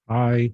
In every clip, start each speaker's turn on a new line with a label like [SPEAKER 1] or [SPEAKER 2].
[SPEAKER 1] Hi.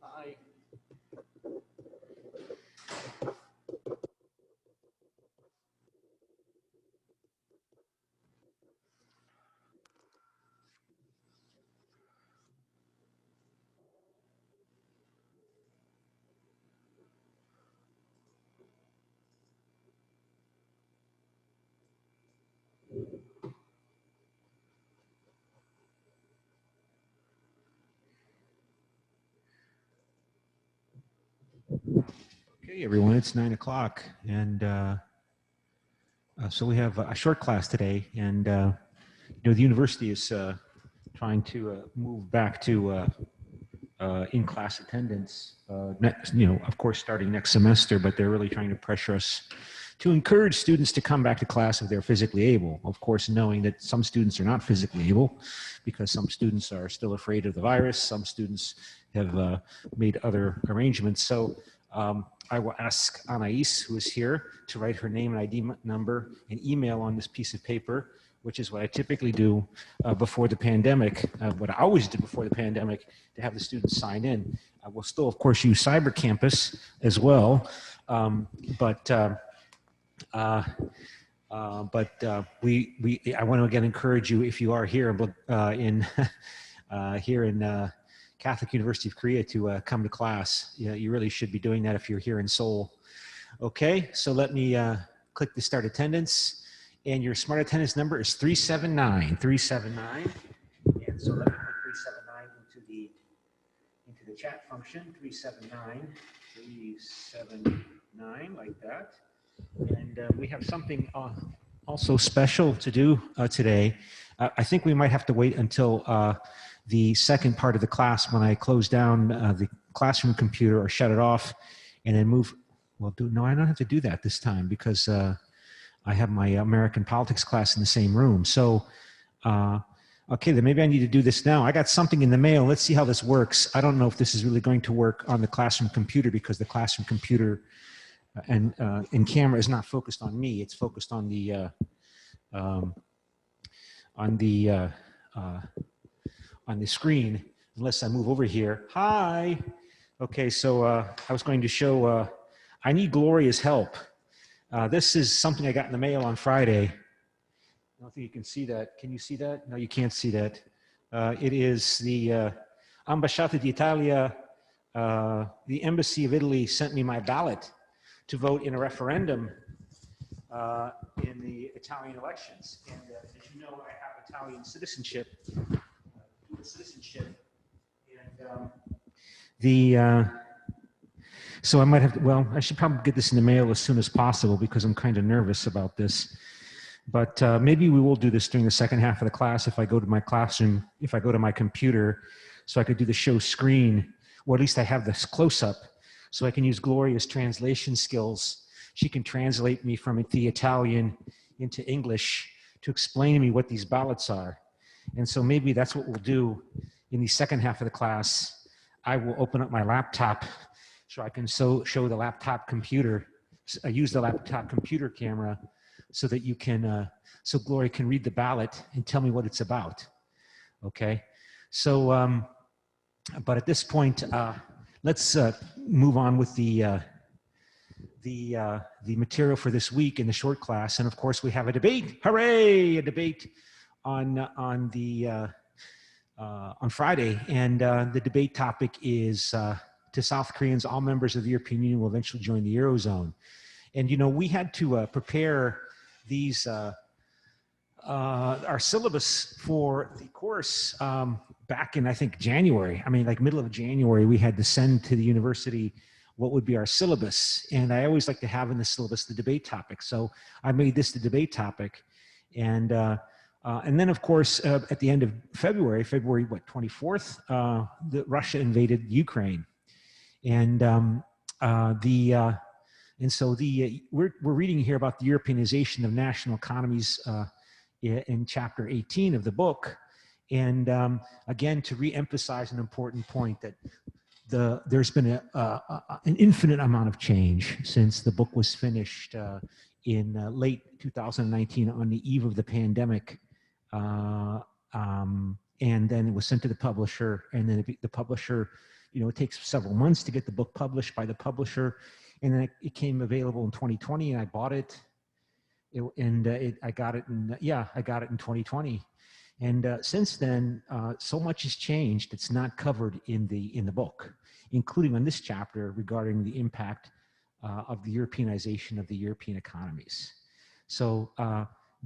[SPEAKER 1] Hi. Okay, everyone, it's 9 o'clock. And so we have a short class today. And, the university is trying to move back to in-class attendance, next, of course, starting next semester, but they're really trying to pressure us to encourage students to come back to class if they're physically able. Of course, knowing that some students are not physically able because some students are still afraid of the virus. Some students have made other arrangements. So I will ask Anais, who is here, to write her name and ID number and email on this piece of paper, which is what I typically do before the pandemic, what I always did before the pandemic, to have the students sign in. We'll still, of course, use Cyber Campus as well, but I want to again encourage you, if you are here in here in Catholic University of Korea, to come to class. You really should be doing that if you're here in Seoul. Okay, so let me click the start attendance, and your smart attendance number is 379. 379, and so let me put 379 into the chat function. 379, 379, like that. And we have something also special to do today. I think we might have to wait until the second part of the class when I close down the classroom computer or shut it off and then move. Well, no, I don't have to do that this time because I have my American politics class in the same room. So, okay, then maybe I need to do this now. I got something in the mail. Let's see how this works. I don't know if this is really going to work on the classroom computer because the classroom computer and camera is not focused on me. It's focused on the screen. Unless I move over here. Hi. Okay, so I was going to show. I need Gloria's help. This is something I got in the mail on Friday. I don't think you can see that. Can you see that? No, you can't see that. It is the Ambasciata d'Italia. The Embassy of Italy sent me my ballot to vote in a referendum in the Italian elections. And as you know, I have Italian citizenship, dual citizenship. And so I might have to, well, I should probably get this in the mail as soon as possible because I'm kind of nervous about this. But maybe we will do this during the second half of the class if I go to my classroom, if I go to my computer, so I could do the show screen, or at least I have this close-up, so I can use Gloria's translation skills. She can translate me from the Italian into English to explain to me what these ballots are. And so maybe that's what we'll do in the second half of the class. I will open up my laptop so I can show the laptop computer, use the laptop computer camera so that you can, so Gloria can read the ballot and tell me what it's about, okay? So, but at this point, let's move on with the material for this week in the short class. And of course, we have a debate. Hooray! A debate on Friday, and the debate topic is to South Koreans, all members of the European Union will eventually join the Eurozone. And you know, we had to prepare these our syllabus for the course back in, I think, January. I mean, like middle of January, we had to send to the university what would be our syllabus. And I always like to have in the syllabus the debate topic. So I made this the debate topic. And then, of course, at the end of February, what, 24th, Russia invaded Ukraine. And so we're reading here about the Europeanization of national economies in chapter 18 of the book. And again, to re-emphasize an important point that there's been an infinite amount of change since the book was finished in late 2019 on the eve of the pandemic. And then it was sent to the publisher, and then the publisher, you know, it takes several months to get the book published by the publisher. And then it came available in 2020, and I bought it. I got it in 2020. And since then, so much has changed. It's not covered in the book, including on this chapter regarding the impact of the Europeanization of the European economies. So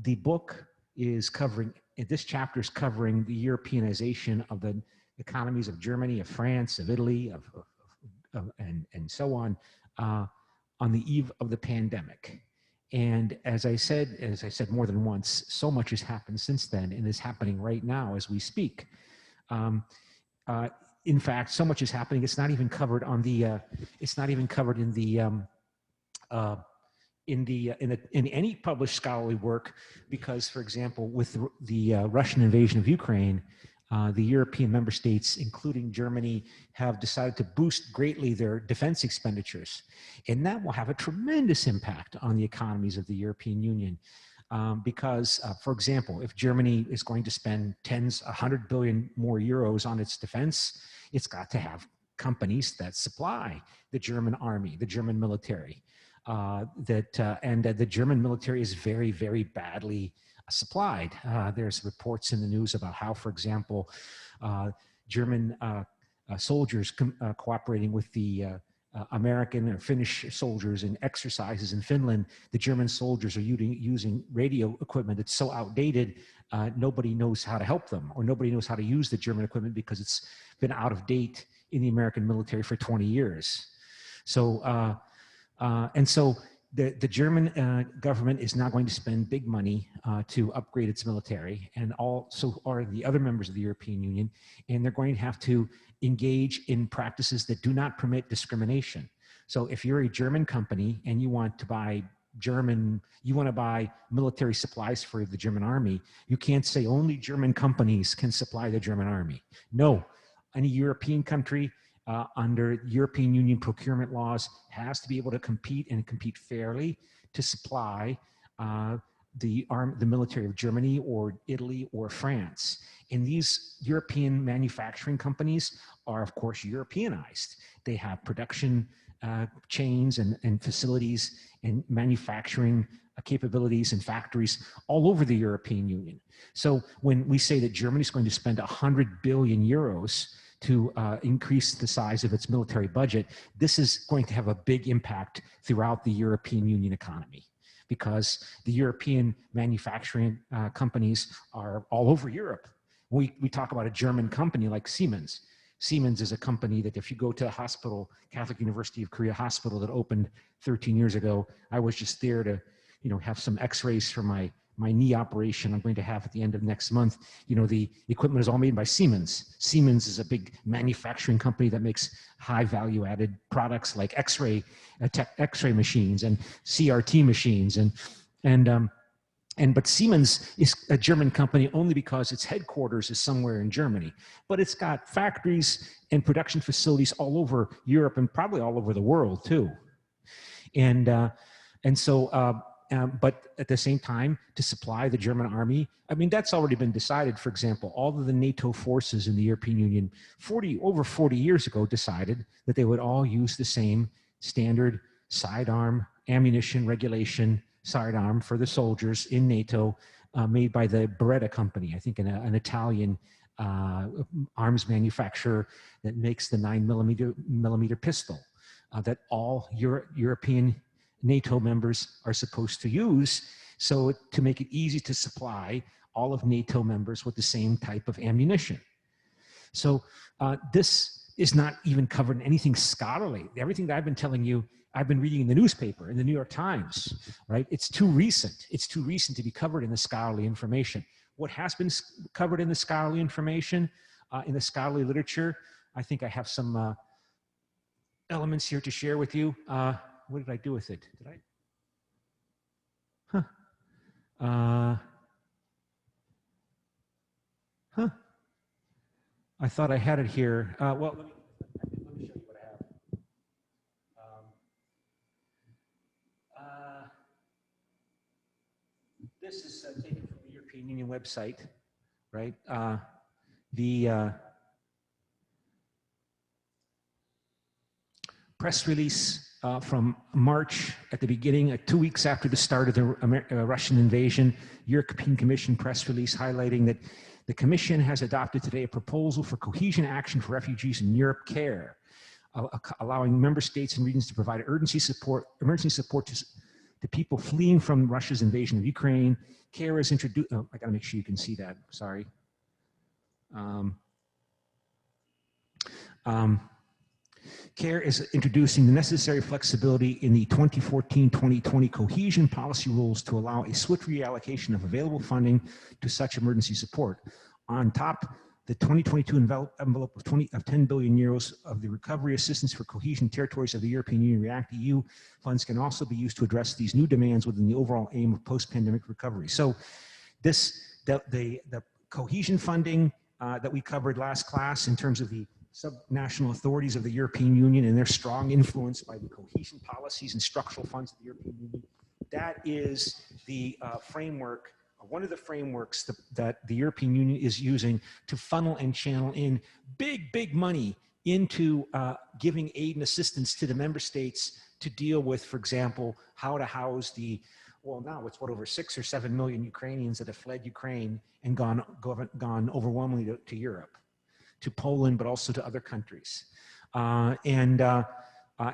[SPEAKER 1] the book is covering, this chapter is covering the Europeanization of the economies of Germany, of France, of Italy, and so on the eve of the pandemic. And as I said more than once, so much has happened since then and is happening right now as we speak. In fact, so much is happening. It's not even covered on the. It's not even covered in any published scholarly work, because, for example, with the Russian invasion of Ukraine, the European member states, including Germany, have decided to boost greatly their defense expenditures. And that will have a tremendous impact on the economies of the European Union. Because, for example, if Germany is going to spend 100 billion more euros on its defense, it's got to have companies that supply the German army, the German military. And the German military is very, very badly supplied. There's reports in the news about how, for example, German soldiers cooperating with the American or Finnish soldiers in exercises in Finland. The German soldiers are using radio equipment that's so outdated, nobody knows how to help them, or nobody knows how to use the German equipment because it's been out of date in the American military for 20 years. So, the German government is now going to spend big money to upgrade its military, and also are the other members of the European Union, and they're going to have to engage in practices that do not permit discrimination. So if you're a German company and you want to buy military supplies for the German army, you can't say only German companies can supply the German army. No, any European country under European Union procurement laws has to be able to compete and compete fairly to supply the military of Germany or Italy or France. And these European manufacturing companies are, of course, Europeanized. They have production chains and facilities and manufacturing capabilities and factories all over the European Union. So when we say that Germany is going to spend 100 billion euros to increase the size of its military budget, this is going to have a big impact throughout the European Union economy, because the European manufacturing companies are all over Europe. We talk about a German company like Siemens. Siemens is a company that if you go to a hospital, Catholic University of Korea hospital that opened 13 years ago, I was just there to, have some x-rays for my my knee operation I'm going to have at the end of next month, you know, the equipment is all made by Siemens. Siemens is a big manufacturing company that makes high value added products like X-ray machines and CRT machines. But Siemens is a German company only because its headquarters is somewhere in Germany. But it's got factories and production facilities all over Europe and probably all over the world too. But at the same time, to supply the German army, I mean, that's already been decided. For example, all of the NATO forces in the European Union over 40 years ago decided that they would all use the same standard sidearm ammunition regulation sidearm for the soldiers in NATO, made by the Beretta company, I think an Italian arms manufacturer that makes the 9mm pistol that all European NATO members are supposed to use, so to make it easy to supply all of NATO members with the same type of ammunition. So this is not even covered in anything scholarly. Everything that I've been telling you, I've been reading in the newspaper, in the New York Times, right? It's too recent. It's too recent to be covered in the scholarly information. What has been covered in the scholarly information, in the scholarly literature, I think I have some elements here to share with you. What did I do with it? Did I? I thought I had it here. Well, let me show you what I have. This is taken from the European Union website, right? The press release from March at the beginning, 2 weeks after the start of the Russian invasion, European Commission press release highlighting that the Commission has adopted today a proposal for cohesion action for refugees in Europe CARE, allowing member states and regions to provide emergency support to people fleeing from Russia's invasion of Ukraine. CARE is introduced, oh, I gotta make sure you can see that, sorry. CARE is introducing the necessary flexibility in the 2014-2020 cohesion policy rules to allow a swift reallocation of available funding to such emergency support. On top, the 2022 envelope of 10 billion euros of the recovery assistance for cohesion territories of the European Union REACT EU funds can also be used to address these new demands within the overall aim of post-pandemic recovery. So the cohesion funding that we covered last class in terms of the subnational authorities of the European Union and their strong influence by the cohesion policies and structural funds of the European Union, that is the framework, one of the frameworks that the European Union is using to funnel and channel in big money into giving aid and assistance to the member states to deal with, for example, how to house the, well, now it's what, over 6 or 7 million Ukrainians that have fled Ukraine and gone overwhelmingly to Europe, to Poland, but also to other countries. And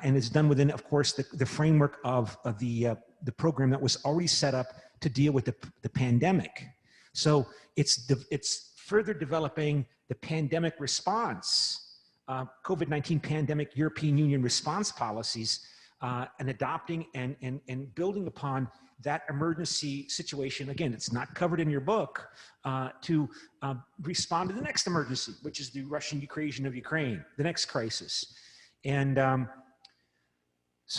[SPEAKER 1] it's done within, of course, the framework of the program that was already set up to deal with the pandemic. So it's further developing the pandemic response, COVID-19 pandemic European Union response policies, and adopting and building upon that emergency situation. Again, it's not covered in your book, to respond to the next emergency, which is the Russian invasion of Ukraine, the next crisis. And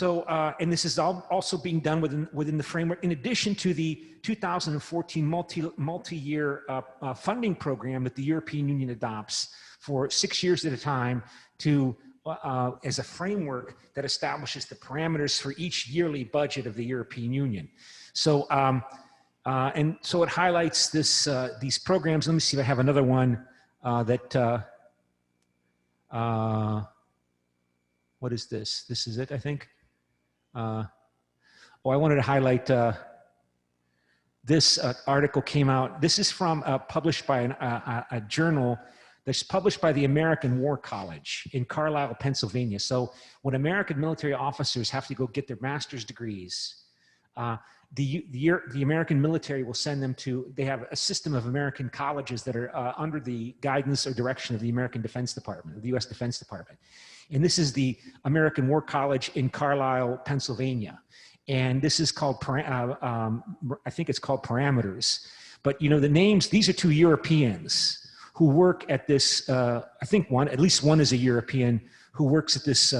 [SPEAKER 1] and this is also being done within the framework, in addition to the 2014 multi-year funding program that the European Union adopts for 6 years at a time to as a framework that establishes the parameters for each yearly budget of the European Union. So, and so it highlights these programs. Let me see if I have another one what is this? This is it, I think. I wanted to highlight this article came out. This is from published by a journal that's published by the American War College in Carlisle, Pennsylvania. So when American military officers have to go get their master's degrees, the American military will send them to, they have a system of American colleges that are under the guidance or direction of the American Defense Department, the US Defense Department. And this is the American War College in Carlisle, Pennsylvania. And this is called, I think it's called parameters. But you know, the names, these are two Europeans who work at this, I think at least one is a European who works at this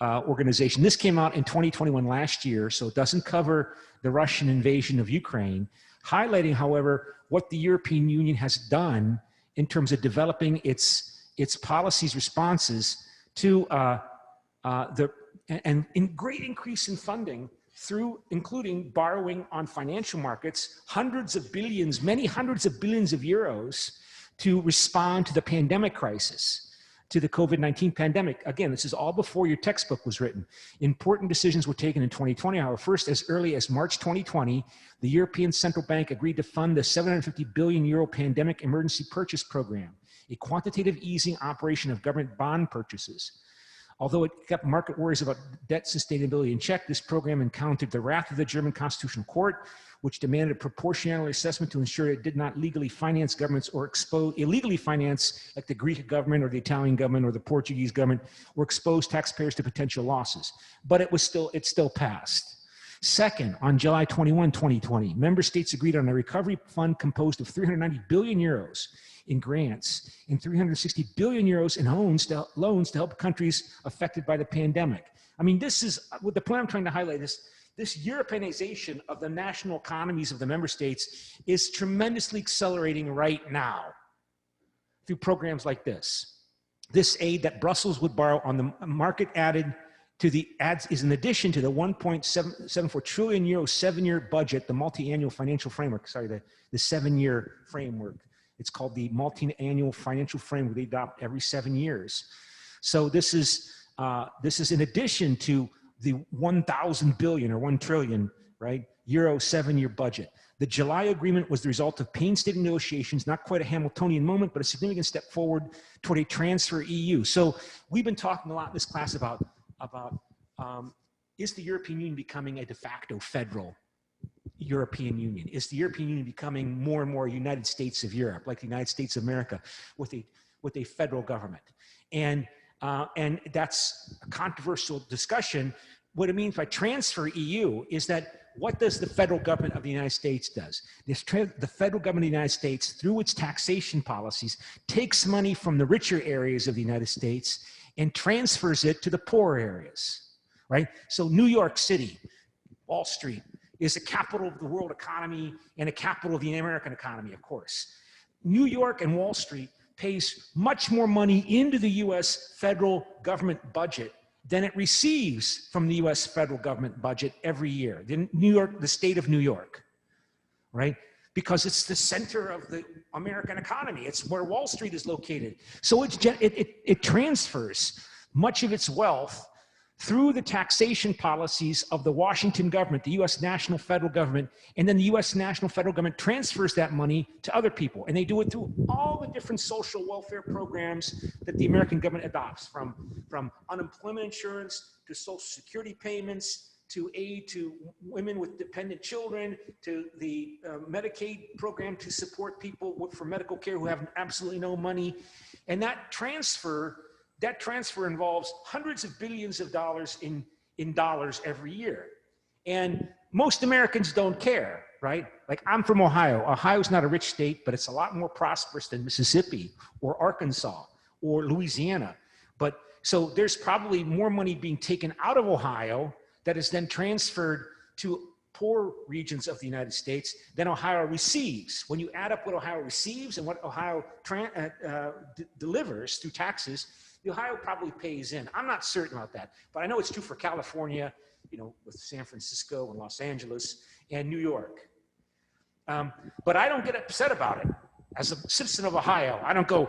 [SPEAKER 1] organization. This came out in 2021 last year, so it doesn't cover the Russian invasion of Ukraine, highlighting, however, what the European Union has done in terms of developing its policies, responses to and in great increase in funding through including borrowing on financial markets, hundreds of billions, many hundreds of billions of euros to respond to the pandemic crisis, to the COVID-19 pandemic. Again, this is all before your textbook was written. Important decisions were taken in 2020. However, first, as early as March 2020, the European Central Bank agreed to fund the 750 billion euro pandemic emergency purchase program, a quantitative easing operation of government bond purchases. Although it kept market worries about debt sustainability in check, this program encountered the wrath of the German Constitutional Court, which demanded a proportionality assessment to ensure it did not legally finance governments or illegally finance, like the Greek government or the Italian government or the Portuguese government, or expose taxpayers to potential losses. But it still passed. Second, on July 21, 2020, member states agreed on a recovery fund composed of 390 billion euros in grants and 360 billion euros in loans to help countries affected by the pandemic. I mean, this is what the point I'm trying to highlight is this Europeanization of the national economies of the member states is tremendously accelerating right now through programs like this. This aid that Brussels would borrow on the market added to the ads is in addition to the 1.74 trillion euro 7-year budget, the multi-annual financial framework, sorry, the 7-year framework. It's called the multi-annual financial framework they adopt every 7 years. So this is in addition to the 1,000 billion or 1 trillion, right, euro 7-year budget. The July agreement was the result of painstaking negotiations, not quite a Hamiltonian moment, but a significant step forward toward a transfer EU. So we've been talking a lot in this class about is the European Union becoming a de facto federal European Union? Is the European Union becoming more and more United States of Europe, like the United States of America, with a federal government? And that's a controversial discussion. What it means by transfer EU is that what does the federal government of the United States does? The federal government of the United States, through its taxation policies, takes money from the richer areas of the United States and transfers it to the poor areas, right? So New York City, Wall Street, is the capital of the world economy and a capital of the American economy, of course. New York and Wall Street pays much more money into the US federal government budget than it receives from the US federal government budget every year. The state of New York, right? Because it's the center of the American economy. It's where Wall Street is located. So it transfers much of its wealth through the taxation policies of the Washington government, the US national federal government, and then the US national federal government transfers that money to other people. And they do it through all the different social welfare programs that the American government adopts, from unemployment insurance to social security payments, to aid to women with dependent children, to the Medicaid program to support people for medical care who have absolutely no money. And that transfer involves hundreds of billions of dollars in dollars every year. And most Americans don't care, right? Like, I'm from Ohio. Ohio's not a rich state, but it's a lot more prosperous than Mississippi or Arkansas or Louisiana. But so there's probably more money being taken out of Ohio that is then transferred to poor regions of the United States than Ohio receives. When you add up what Ohio receives and what Ohio delivers through taxes, the Ohio probably pays in. I'm not certain about that, but I know it's true for California, you know, with San Francisco and Los Angeles and New York. But I don't get upset about it. As a citizen of Ohio, I don't go,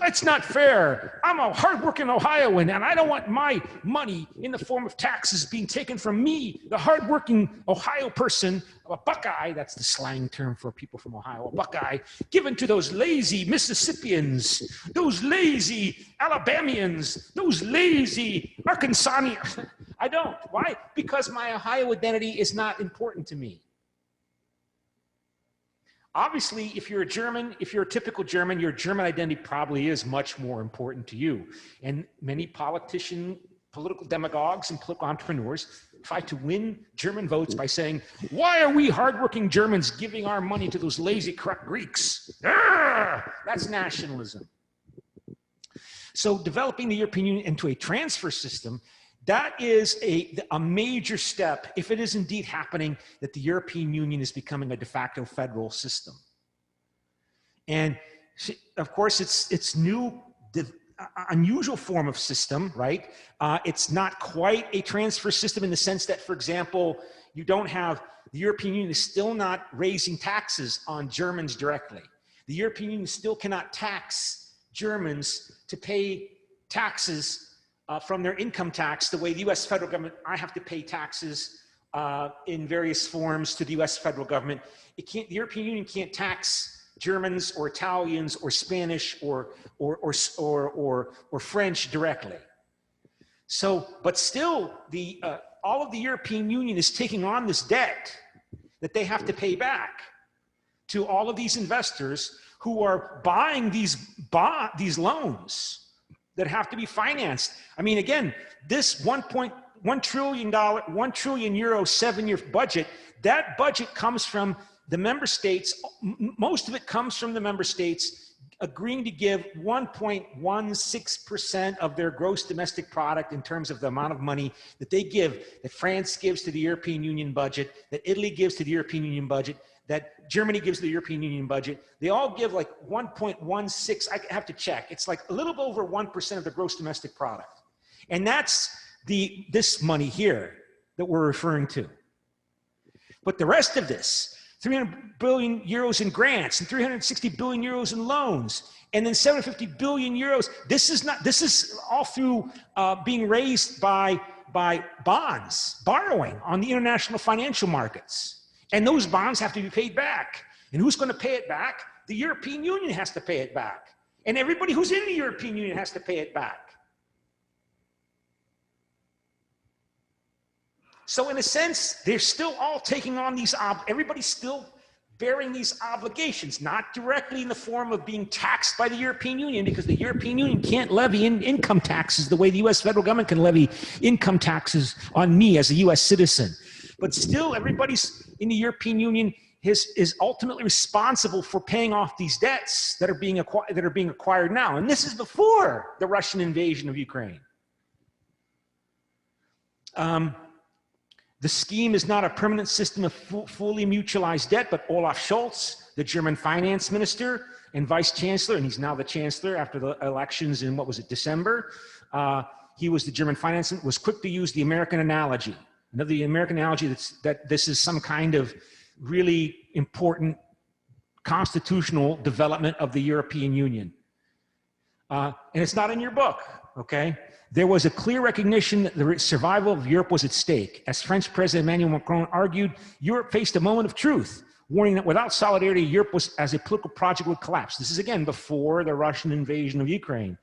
[SPEAKER 1] it's not fair. I'm a hardworking Ohioan, and I don't want my money in the form of taxes being taken from me, the hardworking Ohio person, a Buckeye, that's the slang term for people from Ohio, a Buckeye, given to those lazy Mississippians, those lazy Alabamians, those lazy Arkansanians. I don't. Why? Because my Ohio identity is not important to me. Obviously, if you're a German, if you're a typical German, your German identity probably is much more important to you. And many politicians political demagogues and political entrepreneurs try to win German votes by saying, why are we hardworking Germans giving our money to those lazy corrupt Greeks? That's nationalism. So developing the European Union into a transfer system, that is a major step, if it is indeed happening, that the European Union is becoming a de facto federal system. And of course, it's new, unusual form of system, right? It's not quite a transfer system in the sense that, for example, you don't have, the European Union is still not raising taxes on Germans directly. The European Union still cannot tax Germans to pay taxes from their income tax the way the US federal government, I have to pay taxes in various forms to the US federal government. The European Union can't tax Germans or Italians or Spanish or French directly. So, but still, all of the European Union is taking on this debt that they have to pay back to all of these investors who are buying these loans that have to be financed. I mean, again, this $1 trillion, €1 trillion 7-year budget, that budget comes from the member states. Most of it comes from the member states agreeing to give 1.16% of their gross domestic product in terms of the amount of money that they give, that France gives to the European Union budget, that Italy gives to the European Union budget, that Germany gives to the European Union budget. They all give like 1.16, I have to check. It's like a little over 1% of the gross domestic product. And that's this money here that we're referring to. But the rest of this, 300 billion euros in grants and 360 billion euros in loans, and then 750 billion euros. This is all through being raised by bonds, borrowing on the international financial markets. And those bonds have to be paid back. And who's going to pay it back? The European Union has to pay it back. And everybody who's in the European Union has to pay it back. So in a sense, they're still all taking on these, everybody's still bearing these obligations, not directly in the form of being taxed by the European Union, because the European Union can't levy income taxes the way the US federal government can levy income taxes on me as a US citizen. But still, everybody's in the European Union is ultimately responsible for paying off these debts that are being acquired now. And this is before the Russian invasion of Ukraine. The scheme is not a permanent system of fully mutualized debt, but Olaf Scholz, the German finance minister and vice chancellor, and he's now the chancellor after the elections in, what was it, December? He was the German finance minister, was quick to use the American analogy. The American analogy that this is some kind of really important constitutional development of the European Union. And it's not in your book, okay? There was a clear recognition that the survival of Europe was at stake. As French President Emmanuel Macron argued, Europe faced a moment of truth, warning that without solidarity, Europe as a political project would collapse. This is again before the Russian invasion of Ukraine.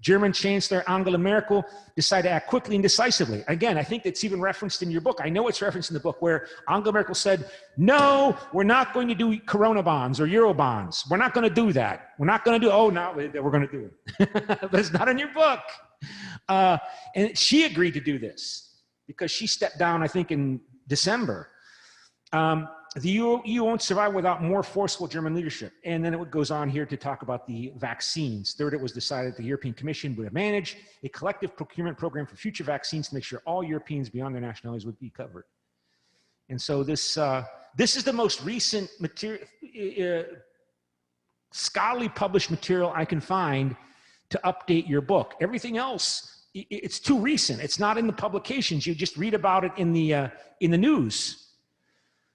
[SPEAKER 1] German Chancellor Angela Merkel decided to act quickly and decisively. Again, I think it's even referenced in your book. I know it's referenced in the book where Angela Merkel said, no, we're not going to do Corona bonds or Euro bonds. We're not going to do that. We're not going to do, oh, no, we're going to do it. But it's not in your book. And she agreed to do this because she stepped down, I think, in December. The EU won't survive without more forceful German leadership. And then it goes on here to talk about the vaccines. Third, it was decided the European Commission would manage a collective procurement program for future vaccines to make sure all Europeans beyond their nationalities would be covered. And so this is the most recent material, scholarly published material I can find to update your book. Everything else, it's too recent. It's not in the publications. You just read about it in the news.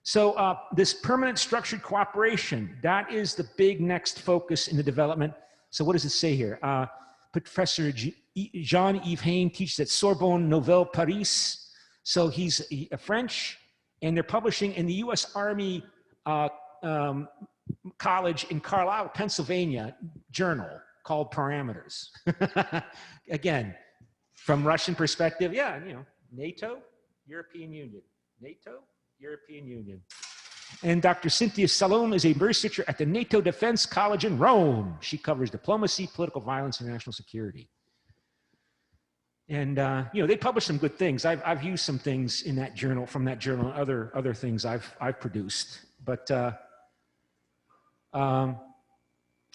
[SPEAKER 1] So this permanent structured cooperation, that is the big next focus in the development. So what does it say here? Professor Jean-Yves Hain teaches at Sorbonne Nouvelle Paris. So he's a French, and they're publishing in the US Army College in Carlisle, Pennsylvania, journal called Parameters. Again, from Russian perspective, yeah, you know, NATO, European Union, NATO, European Union. And Dr. Cynthia Salom is a researcher at the NATO Defense College in Rome. She covers diplomacy, political violence, and national security. And you know, they publish some good things. I've used some things in that journal, from that journal, and other things I've produced. But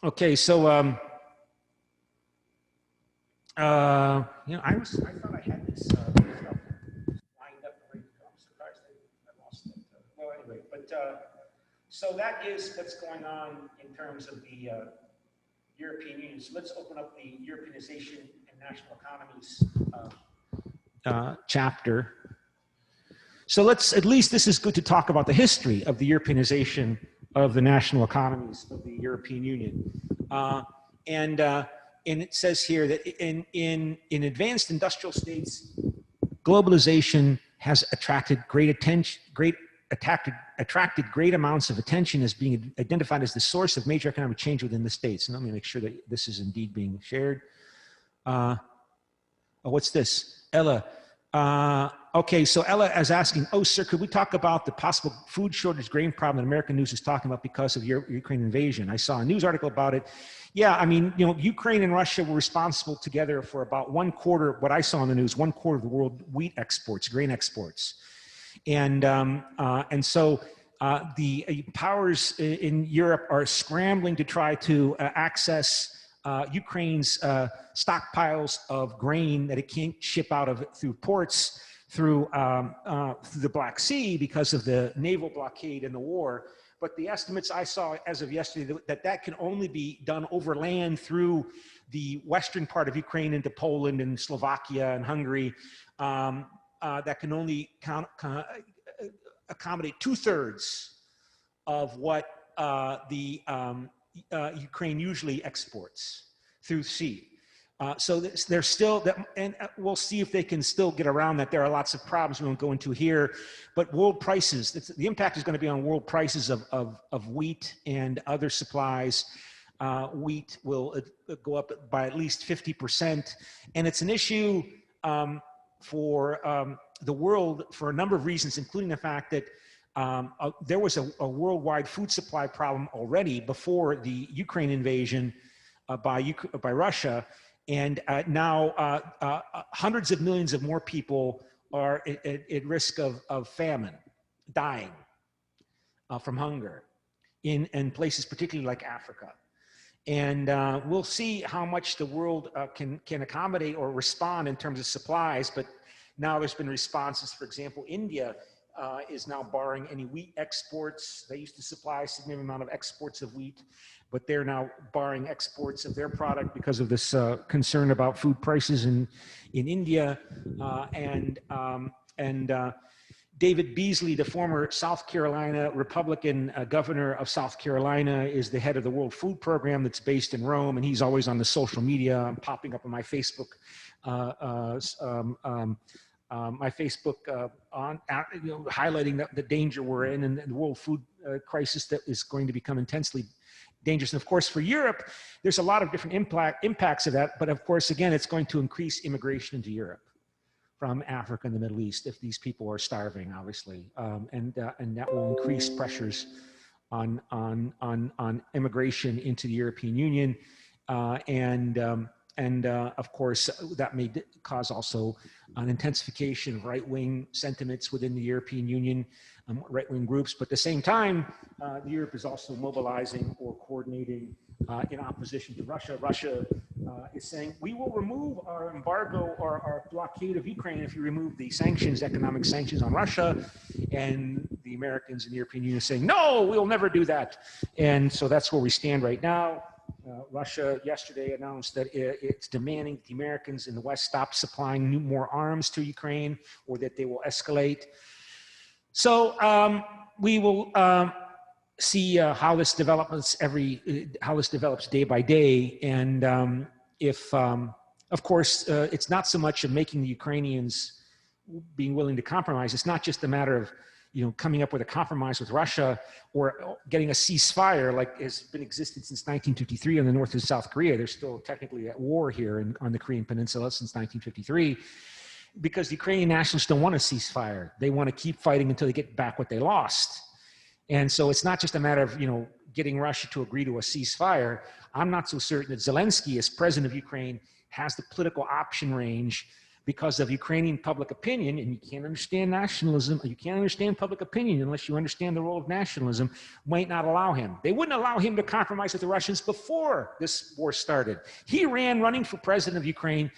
[SPEAKER 1] okay, so you know, I thought I had this stuff lined up and ready to go. I'm surprised I lost it. Well, anyway, but so that is what's going on in terms of the European Union. So let's open up the Europeanization and national economies chapter. So let's, at least this is good to talk about the history of the Europeanization of the national economies of the European Union. And it says here that in advanced industrial states, globalization has attracted attracted great amounts of attention as being identified as the source of major economic change within the states. And let me make sure that this is indeed being shared. Oh, what's this? Ella. Okay, so Ella is asking, oh, sir, could we talk about the possible food shortage grain problem that American news is talking about because of Ukraine invasion? I saw a news article about it. Yeah, I mean, you know, Ukraine and Russia were responsible together for about 1/4, what I saw in the news, 1/4 of the world wheat exports, grain exports. And so the powers in Europe are scrambling to try to access Ukraine's stockpiles of grain that it can't ship out of through ports, through the Black Sea because of the naval blockade and the war. But the estimates I saw as of yesterday that can only be done over land through the western part of Ukraine into Poland and Slovakia and Hungary. That can only accommodate 2/3 of what Ukraine usually exports through sea. So there's still, and we'll see if they can still get around that. There are lots of problems we won't go into here, but world prices, the impact is going to be on world prices of wheat and other supplies. Wheat will go up by at least 50%. And it's an issue for the world for a number of reasons, including the fact that there was a worldwide food supply problem already before the Ukraine invasion by Russia. And now hundreds of millions of more people are at risk of famine, dying from hunger in places particularly like Africa. And we'll see how much the world can accommodate or respond in terms of supplies. But now there's been responses. For example, India is now barring any wheat exports. They used to supply a significant amount of exports of wheat, but they're now barring exports of their product because of this concern about food prices in India. David Beasley, the former South Carolina Republican governor of South Carolina, is the head of the World Food Program that's based in Rome, and he's always on the social media, popping up on my Facebook, highlighting the danger we're in and the world food crisis that is going to become intensely dangerous. And of course, for Europe, there's a lot of different impacts of that. But of course, again, it's going to increase immigration into Europe from Africa and the Middle East if these people are starving, obviously, and that will increase pressures on immigration into the European Union, and of course that may cause also an intensification of right-wing sentiments within the European Union, right-wing groups. But at the same time, Europe is also mobilizing or coordinating in opposition to Russia. Russia is saying, we will remove our embargo or our blockade of Ukraine if you remove the sanctions, economic sanctions on Russia. And the Americans and the European Union are saying, no, we'll never do that. And so that's where we stand right now. Russia yesterday announced that it's demanding that the Americans in the West stop supplying more arms to Ukraine, or that they will escalate. So we will see how this develops day by day, and of course, it's not so much of making the Ukrainians being willing to compromise. It's not just a matter of coming up with a compromise with Russia or getting a ceasefire like has been existed since 1953 on the North and South Korea. They're still technically at war here on the Korean Peninsula since 1953, because the Ukrainian nationalists don't want a ceasefire. They want to keep fighting until they get back what they lost. And so it's not just a matter of getting Russia to agree to a ceasefire. I'm not so certain that Zelensky, as president of Ukraine, has the political option range because of Ukrainian public opinion, and you can't understand nationalism, you can't understand public opinion unless you understand the role of nationalism, might not allow him. They wouldn't allow him to compromise with the Russians before this war started. He ran running for president of Ukraine,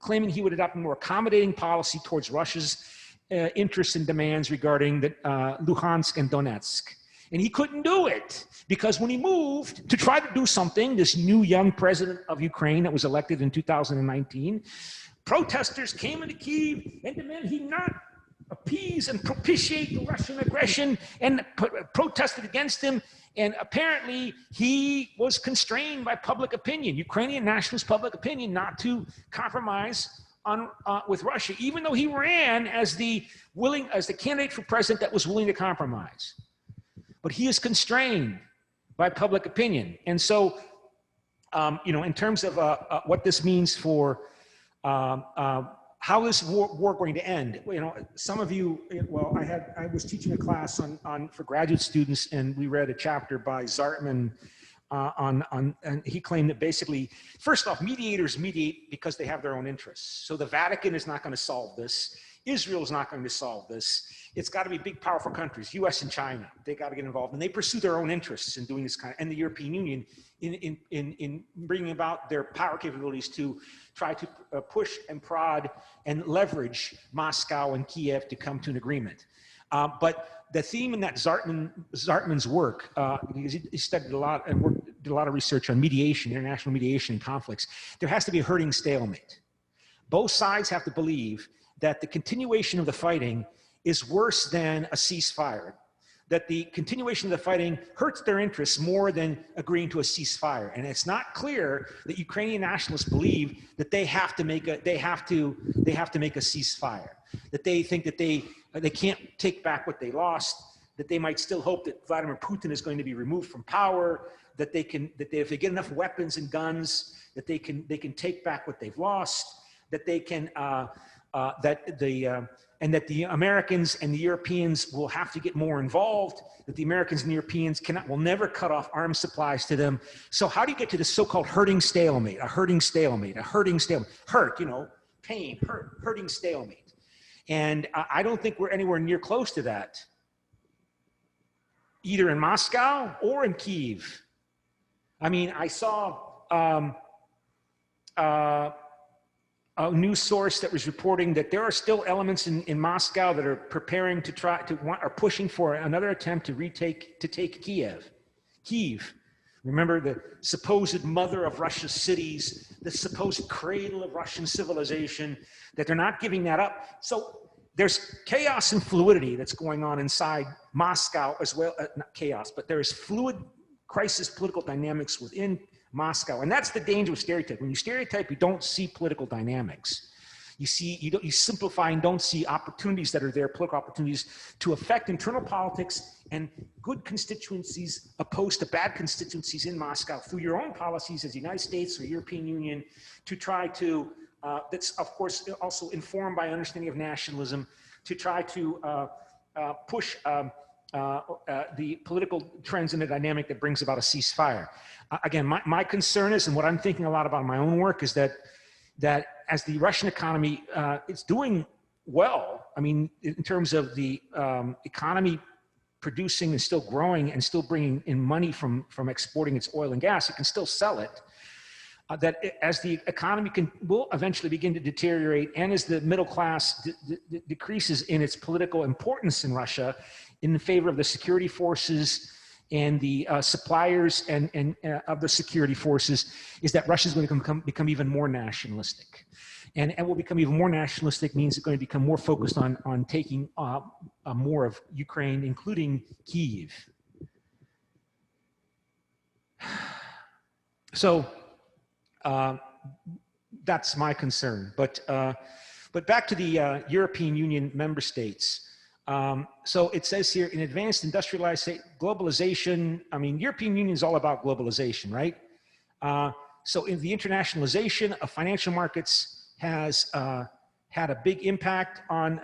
[SPEAKER 1] claiming he would adopt a more accommodating policy towards Russia's interests and demands regarding Luhansk and Donetsk. And he couldn't do it because when he moved to try to do something, this new young president of Ukraine that was elected in 2019, protesters came into Kyiv and demanded he not appease and propitiate the Russian aggression and protested against him. And apparently he was constrained by public opinion, Ukrainian nationalist public opinion, not to compromise with Russia, even though he ran as the candidate for president that was willing to compromise. But he is constrained by public opinion. And so, you know, in terms of what this means for how this war going to end, you know, some of you, well, I was teaching a class for graduate students, and we read a chapter by Zartman and he claimed that basically, first off, mediators mediate because they have their own interests. So the Vatican is not going to solve this. Israel is not going to solve this. It's got to be big, powerful countries, US and China. They got to get involved, and they pursue their own interests in doing this kind of, and the European Union in bringing about their power capabilities to try to push and prod and leverage Moscow and Kiev to come to an agreement. But the theme in that Zartman's work, because he studied a lot and did a lot of research on mediation, international mediation and conflicts, there has to be a herding stalemate. Both sides have to believe that the continuation of the fighting is worse than a ceasefire, that the continuation of the fighting hurts their interests more than agreeing to a ceasefire. And it's not clear that Ukrainian nationalists believe that they have to make a ceasefire, that they think that they can't take back what they lost, that they might still hope that Vladimir Putin is going to be removed from power, that if they get enough weapons and guns, that they can take back what they've lost, that they can and that the Americans and the Europeans will have to get more involved, that the Americans and the Europeans will never cut off arms supplies to them. So how do you get to this so-called herding stalemate, a herding stalemate, hurt, you know, pain, herding stalemate. And I don't think we're anywhere near close to that, either in Moscow or in Kyiv. I mean, I saw a news source that was reporting that there are still elements in Moscow that are preparing to are pushing for another attempt to take Kiev. Remember, the supposed mother of Russia's cities, the supposed cradle of Russian civilization, that they're not giving that up. So there's chaos and fluidity that's going on inside Moscow as well, not chaos, but there is fluid crisis political dynamics within Moscow. And that's the danger of stereotype. When you stereotype, you don't see political dynamics. You simplify and don't see opportunities that are there, political opportunities to affect internal politics and good constituencies opposed to bad constituencies in Moscow through your own policies as the United States or European Union to try to, that's of course also informed by understanding of nationalism, to try to push the political trends in a dynamic that brings about a ceasefire. Again, my concern is, and what I'm thinking a lot about in my own work, is that as the Russian economy is doing well, I mean, in terms of the economy producing and still growing and still bringing in money from exporting its oil and gas, it can still sell it. That as the economy will eventually begin to deteriorate, and as the middle class decreases in its political importance in Russia in favor of the security forces and the suppliers and of the security forces, is that Russia is going to become even more nationalistic. And will become even more nationalistic means it's going to become more focused on taking more of Ukraine, including Kyiv. So that's my concern. But back to the European Union member states. So it says here, in advanced industrialized globalization, I mean, European Union is all about globalization, right? So in the internationalization of financial markets has had a big impact on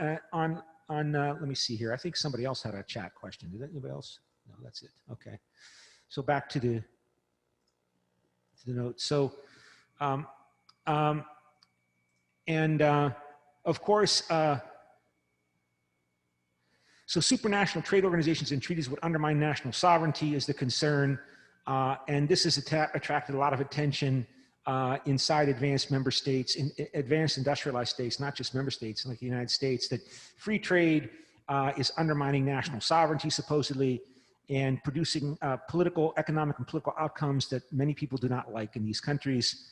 [SPEAKER 1] let me see here. I think somebody else had a chat question. Did anybody else? No, that's it. Okay. So back to the note. So And of course, so supranational trade organizations and treaties would undermine national sovereignty is the concern. And this has attracted a lot of attention inside advanced member states, in advanced industrialized states, not just member states like the United States, that free trade is undermining national sovereignty supposedly and producing economic and political outcomes that many people do not like in these countries.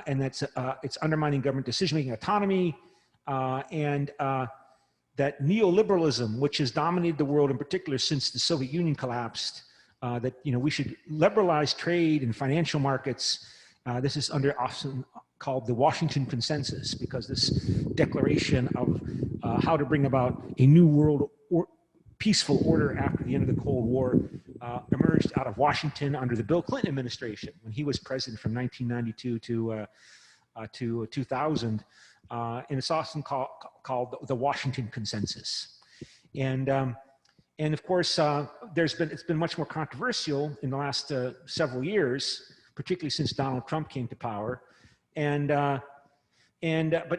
[SPEAKER 1] And that's it's undermining government decision-making autonomy and that neoliberalism, which has dominated the world in particular since the Soviet Union collapsed, that we should liberalize trade and financial markets. This is often called the Washington Consensus, because this declaration of how to bring about a new world peaceful order after the end of the Cold War emerged out of Washington under the Bill Clinton administration when he was president from 1992 to 2000. And it's often called the Washington Consensus. And of course, it's been much more controversial in the last several years, particularly since Donald Trump came to power. But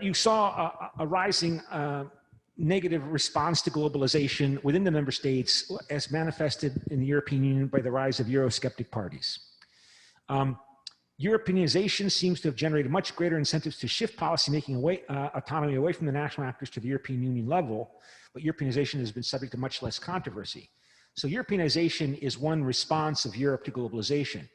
[SPEAKER 1] you saw a rising negative response to globalization within the member states, as manifested in the European Union by the rise of Eurosceptic parties. Europeanization seems to have generated much greater incentives to shift policymaking autonomy away from the national actors to the European Union level, but Europeanization has been subject to much less controversy. So Europeanization is one response of Europe to globalization.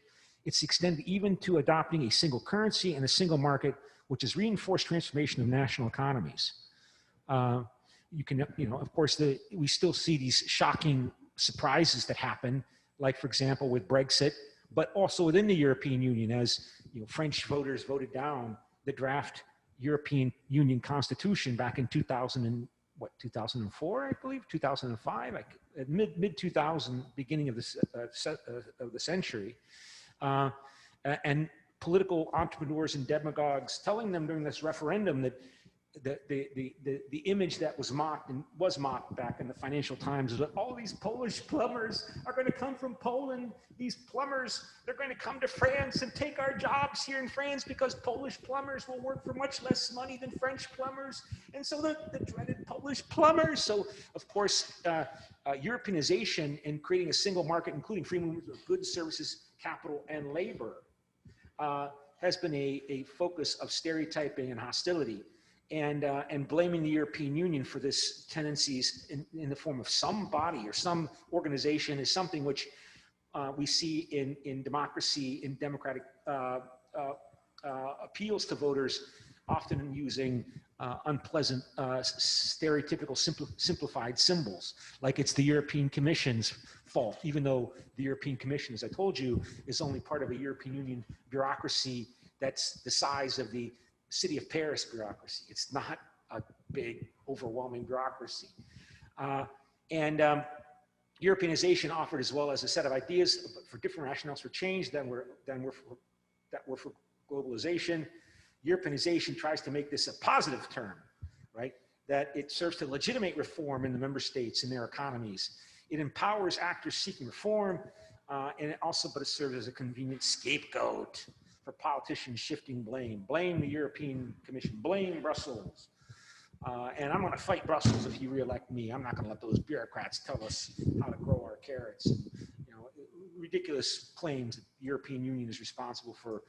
[SPEAKER 1] It's extended even to adopting a single currency and a single market, which has reinforced transformation of national economies. Of course, we still see these shocking surprises that happen, like for example with Brexit, but also within the European Union, as French voters voted down the draft European Union Constitution back in 2004, I believe, 2005, mid 2000, beginning of the century, and political entrepreneurs and demagogues telling them during this referendum that the image that was mocked back in the Financial Times is that all these Polish plumbers are going to come from Poland. These plumbers, they're going to come to France and take our jobs here in France because Polish plumbers will work for much less money than French plumbers. And so the dreaded Polish plumbers. So of course, Europeanization and creating a single market, including free movement of goods, services, capital, and labor, has been a focus of stereotyping and hostility. And blaming the European Union for this tendencies in the form of some body or some organization is something which we see in democracy, in democratic appeals to voters, often using unpleasant, stereotypical, simplified symbols, like it's the European Commission's fault, even though the European Commission, as I told you, is only part of a European Union bureaucracy that's the size of the City of Paris bureaucracy. It's not a big, overwhelming bureaucracy. Europeanization offered as well as a set of ideas for different rationales for change that were for globalization. Europeanization tries to make this a positive term, right? That it serves to legitimate reform in the member states and their economies. It empowers actors seeking reform, and it serves as a convenient scapegoat for politicians shifting blame. Blame the European Commission, blame Brussels. And I'm going to fight Brussels if you re-elect me. I'm not going to let those bureaucrats tell us how to grow our carrots. And, ridiculous claims that the European Union is responsible for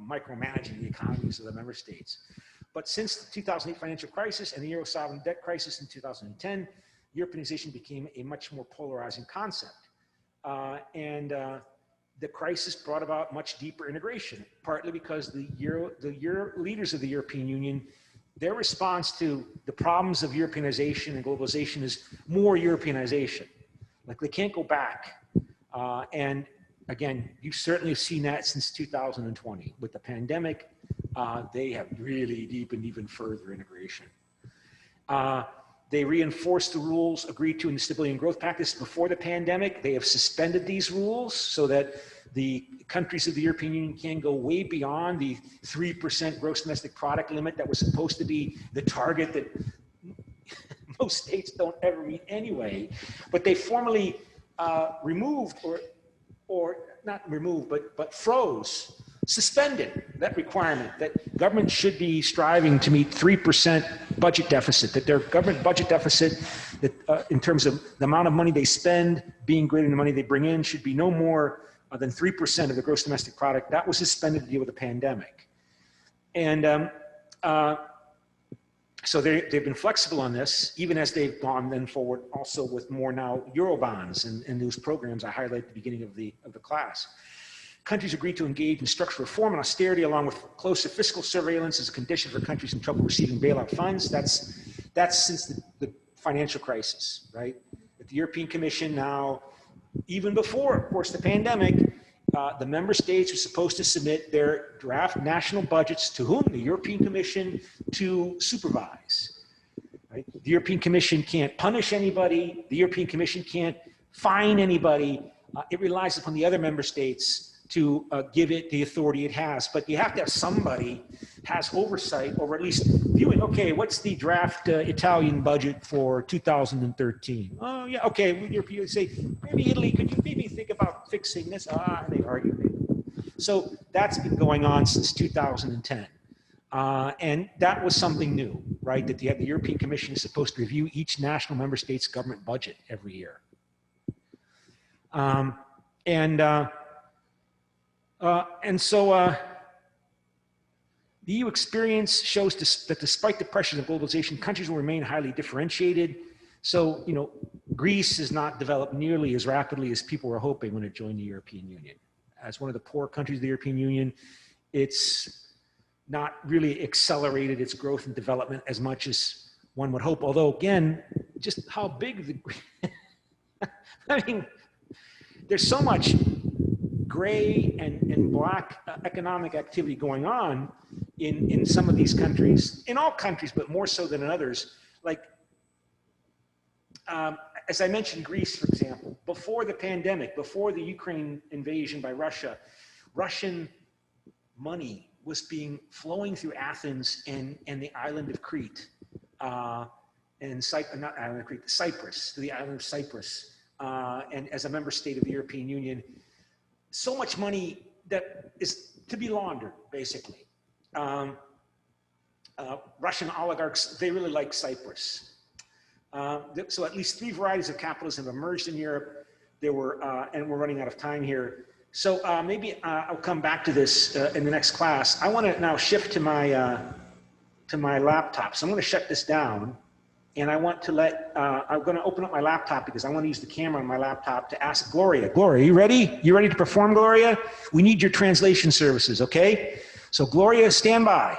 [SPEAKER 1] micromanaging the economies of the member states. But since the 2008 financial crisis and the Euro sovereign debt crisis in 2010, Europeanization became a much more polarizing concept. The crisis brought about much deeper integration, partly because the leaders of the European Union, their response to the problems of Europeanization and globalization is more Europeanization. Like they can't go back. And again, you certainly have seen that since 2020. With the pandemic, they have really deepened even further integration. They reinforced the rules agreed to in the Stability and Growth Pact before the pandemic. They have suspended these rules so that the countries of the European Union can go way beyond the 3% gross domestic product limit that was supposed to be the target that most states don't ever meet anyway. But they formally removed, or not removed, but froze suspended that requirement that government should be striving to meet 3% budget deficit, that their government budget deficit, that in terms of the amount of money they spend being greater than the money they bring in, should be no more than 3% of the gross domestic product. That was suspended to deal with the pandemic. And so they've been flexible on this, even as they've gone then forward also with more now Eurobonds and those programs I highlighted at the beginning of the class. Countries agreed to engage in structural reform and austerity along with closer fiscal surveillance as a condition for countries in trouble receiving bailout funds. That's since the financial crisis, right? But the European Commission now, even before, of course, the pandemic, the member states are supposed to submit their draft national budgets to whom? The European Commission to supervise. Right? The European Commission can't punish anybody. The European Commission can't fine anybody. It relies upon the other member states to give it the authority it has. But you have to have somebody has oversight over at least viewing, okay, what's the draft Italian budget for 2013? Oh, yeah, okay, you say, maybe Italy, could you maybe think about fixing this? They argue. So that's been going on since 2010. And that was something new, right? That the European Commission is supposed to review each national member state's government budget every year. So the EU experience shows that despite the pressures of globalization, countries will remain highly differentiated. So, you know, Greece has not developed nearly as rapidly as people were hoping when it joined the European Union. As one of the poor countries of the European Union, it's not really accelerated its growth and development as much as one would hope. Although, again, just how big the, I mean, there's so much gray and black economic activity going on in some of these countries, in all countries, but more so than in others. Like, as I mentioned, Greece, for example, before the pandemic, before the Ukraine invasion by Russia, Russian money was flowing through Athens and the island of Crete, and not island of Crete, Cyprus, to the island of Cyprus, and as a member state of the European Union. So much money that is to be laundered, basically. Russian oligarchs, they really like Cyprus. So at least 3 varieties of capitalism have emerged in Europe. There were, and we're running out of time here. So maybe I'll come back to this in the next class. I want to now shift to my laptop. So I'm going to shut this down. And I want to I'm going to open up my laptop because I want to use the camera on my laptop to ask Gloria. Gloria, you ready? You ready to perform, Gloria? We need your translation services, okay? So Gloria, stand by.